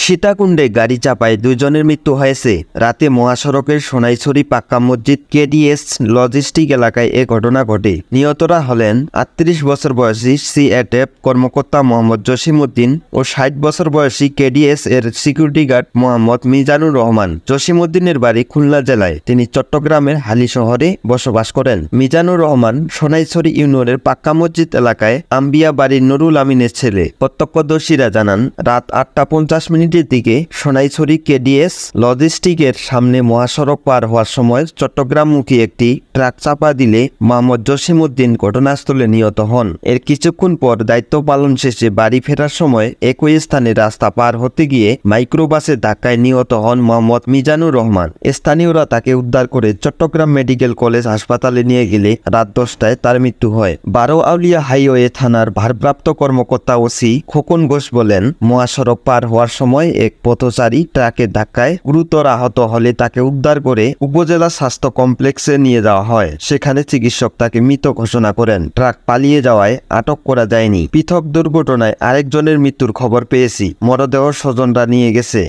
সীতাকুণ্ডে গাড়ি চাপায় দুজনের মৃত্যু হয়েছে। রাতে মহাসড়কের সোনাইছড়ি পাক্কা মসজিদ কেডিএস লজিস্টিক এলাকায় এ ঘটনা ঘটে। নিহতরা হলেন ৩৮ বছর বয়সী সিএটিএফ কর্মকর্তা মোহাম্মদ জসিমউদ্দিন ও ৬০ বছর বয়সী কেডিএস এর সিকিউরিটি গার্ড মোহাম্মদ মিজানুর রহমান। জসিমউদ্দিনের বাড়ি খুলনা জেলায়, তিনি চট্টগ্রামের হালি শহরে বসবাস করেন। মিজানুর রহমান সোনাইছড়ি ইউনিয়নের পাক্কা মসজিদ এলাকায় আম্বিয়া বাড়ির নুরুল আমিনের ছেলে। প্রত্যক্ষদর্শীরা জানান, রাত ৮টা ৫০ মিনিটের দিকে সোনাইছড়ি কেডিএস লজিস্টিকের সামনে মহাসড়ক পার হওয়ার সময় চট্টগ্রামমুখী একটি ট্রাক চাপা দিলে মোহাম্মদ জসিমউদ্দিন ঘটনাস্থলে নিহত হন। এর কিছুক্ষণ পর দায়িত্ব পালন শেষে বাড়ি ফেরার সময় একই স্থানে রাস্তা পার হতে গিয়ে মাইক্রোবাসের ধাক্কায় নিহত হন মোহাম্মদ মিজানুর রহমান। স্থানীয়রা তাকে উদ্ধার করে চট্টগ্রাম মেডিকেল কলেজ হাসপাতালে নিয়ে গেলে রাত ১০টায় তার মৃত্যু হয়। বারোআউলিয়া হাইওয়ে থানার ভারপ্রাপ্ত কর্মকর্তা ওসি খোকন ঘোষ বলেন, মহাসড়ক পার হওয়ার সময় এক পথচারী ট্রাকের ধাক্কায় গুরুতর আহত হলে তাকে উদ্ধার করে উপজেলা স্বাস্থ্য কমপ্লেক্সে নিয়ে যাওয়া হয়। সেখানে চিকিৎসক তাকে মৃত ঘোষণা করেন। ট্রাক পালিয়ে যাওয়ায় আটক করা যায়নি। পৃথক দুর্ঘটনায় আরেকজনের মৃত্যুর খবর পেয়েছি। মরদেহ স্বজনরা নিয়ে গেছে।